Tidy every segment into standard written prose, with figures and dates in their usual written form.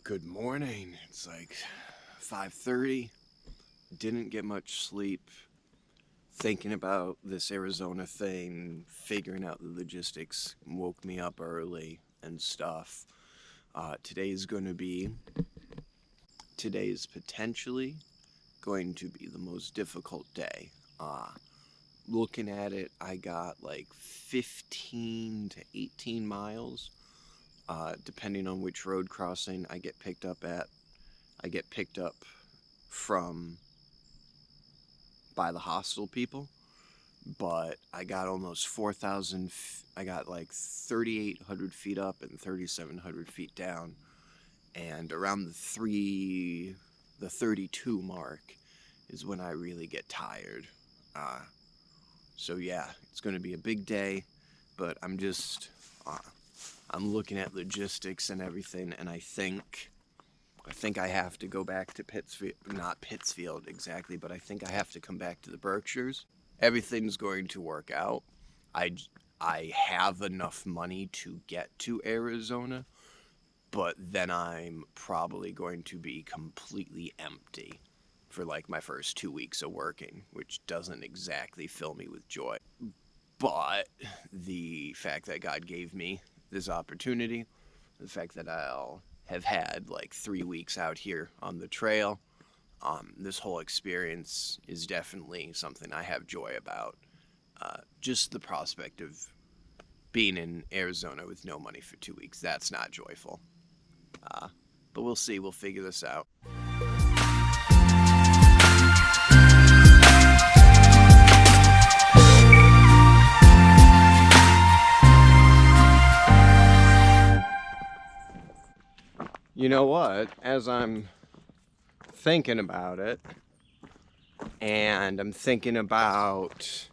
Good morning. It's like 5:30. Didn't get much sleep. Thinking about this Arizona thing, figuring out the logistics, woke me up early and stuff. Today is potentially going to be the most difficult day. Looking at it, I got like 15 to 18 miles. Depending on which road crossing I get picked up at. I get picked up from by the hostel people, but I got almost 4,000. I got like 3,800 feet up and 3,700 feet down, and around the 32 mark is when I really get tired. So yeah, it's going to be a big day, but I'm looking at logistics and everything, and I think I have to go back to Pittsfield, not Pittsfield exactly, but I think I have to come back to the Berkshires. Everything's going to work out. I have enough money to get to Arizona, but then I'm probably going to be completely empty for like my first 2 weeks of working, which doesn't exactly fill me with joy. But the fact that God gave me this opportunity, the fact that I'll have had like 3 weeks out here on the trail, this whole experience is definitely something I have joy about. Just the prospect of being in Arizona with no money for 2 weeks, that's not joyful. But we'll see, we'll figure this out. You know what, as I'm thinking about it, and I'm thinking about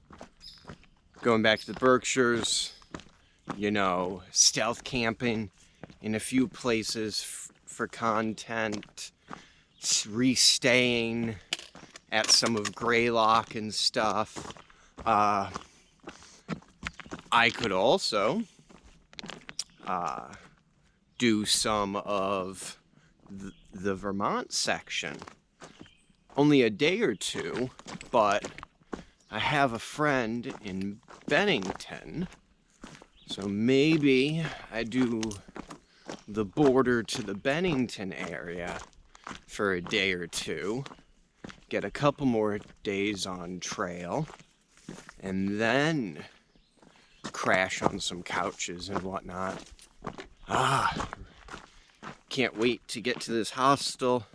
going back to the Berkshires, stealth camping in a few places for content, restaying at some of Greylock and stuff. I could also do some of the Vermont section. Only a day or two, but I have a friend in Bennington, so maybe I do the border to the Bennington area for a day or two, get a couple more days on trail, and then crash on some couches and whatnot. Can't wait to get to this hostel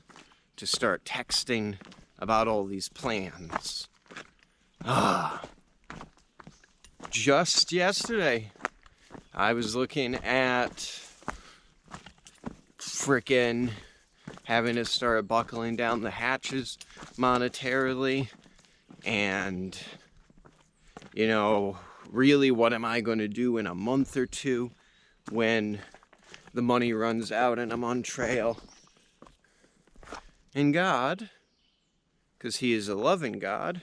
to start texting about all these plans. Just yesterday, I was looking at frickin' having to start buckling down the hatches monetarily, and, really what am I going to do in a month or two when the money runs out and I'm on trail? And God, because He is a loving God,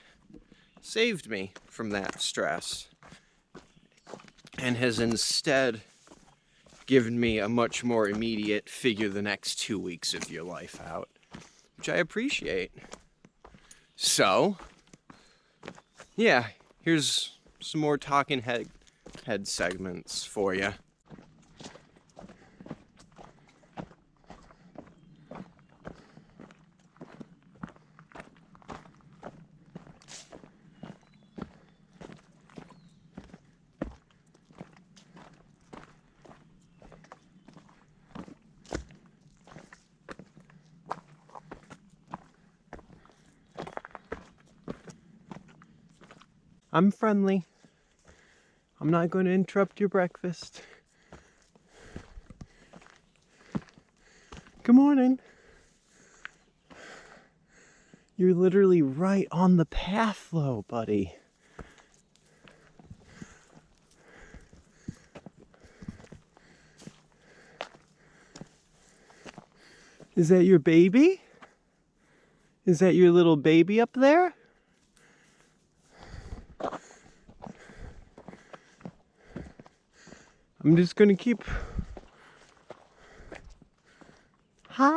saved me from that stress and has instead given me a much more immediate figure the next 2 weeks of your life out, which I appreciate. So, yeah, here's some more talking head segments for you. I'm friendly. I'm not going to interrupt your breakfast. Good morning. You're literally right on the path, though, buddy. Is that your baby? Is that your little baby up there? I'm just gonna keep... Hi!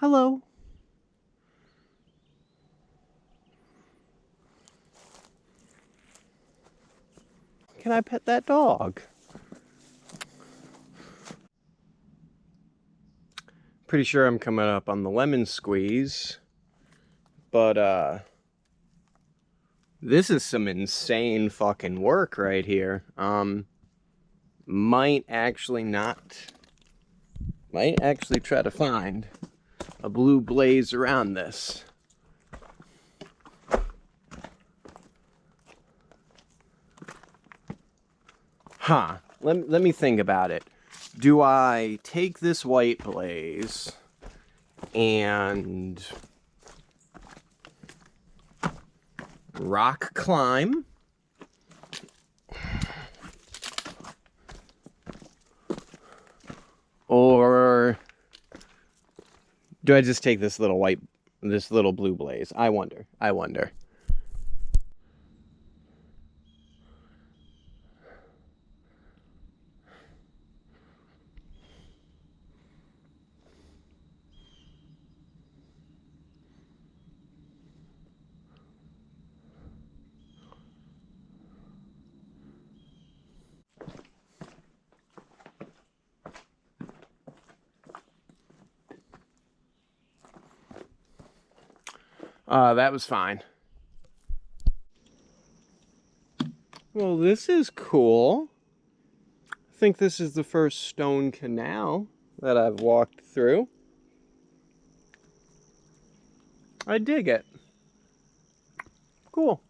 Hello. Can I pet that dog? Pretty sure I'm coming up on the lemon squeeze, but this is some insane fucking work right here. Might actually try to find a blue blaze around this. Huh. Let me think about it. Do I take this white blaze and rock climb? Or do I just take this little blue blaze? I wonder. That was fine. Well, this is cool. I think this is the first stone canal that I've walked through. I dig it. Cool.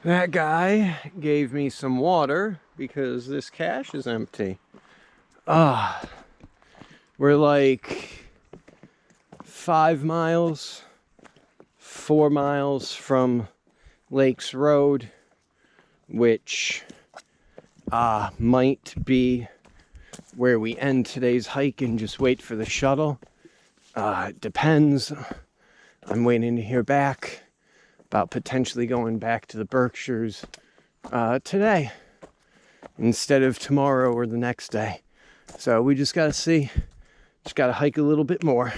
That guy gave me some water because this cache is empty. We're like 4 miles from Lakes Road, which might be where we end today's hike and just wait for the shuttle. It depends. I'm waiting to hear back about potentially going back to the Berkshires today instead of tomorrow or the next day. So we just gotta see. Just gotta hike a little bit more.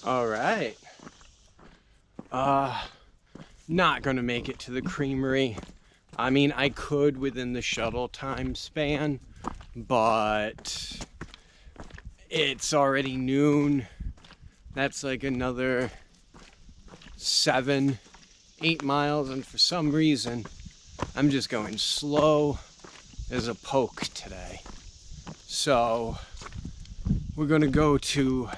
All right. Not gonna make it to the creamery. I mean, I could within the shuttle time span, but it's already noon. That's like another 7-8 miles, and for some reason I'm just going slow as a poke today. So we're gonna go to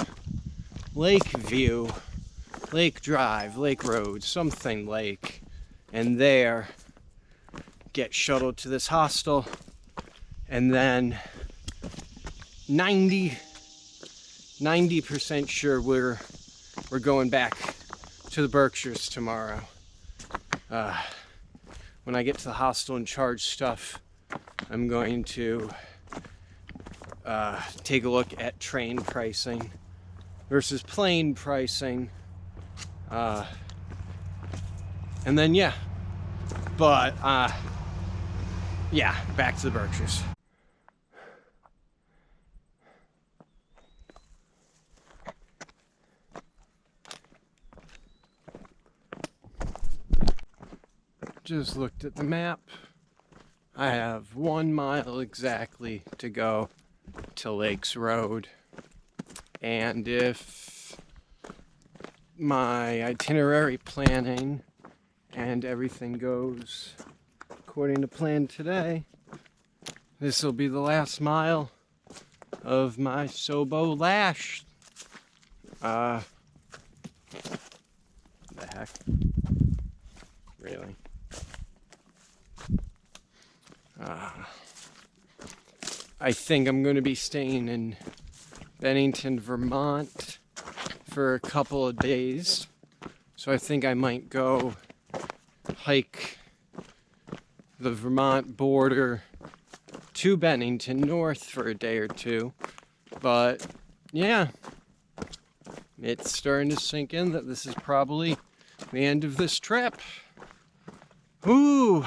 Lakeview, Lake Drive, Lake Road, something lake, and there get shuttled to this hostel, and then 90% sure we're going back to the Berkshires tomorrow. When I get to the hostel and charge stuff, I'm going to take a look at train pricing versus plane pricing, and then yeah, back to the Berkshires. Just looked at the map. I have 1 mile exactly to go to Lakes Road. And if my itinerary planning and everything goes according to plan today, this will be the last mile of my SOBO LASH. The heck? Really? I think I'm going to be staying in Bennington, Vermont for a couple of days. So I think I might go hike the Vermont border to Bennington north for a day or two. But yeah, it's starting to sink in that this is probably the end of this trip. Ooh.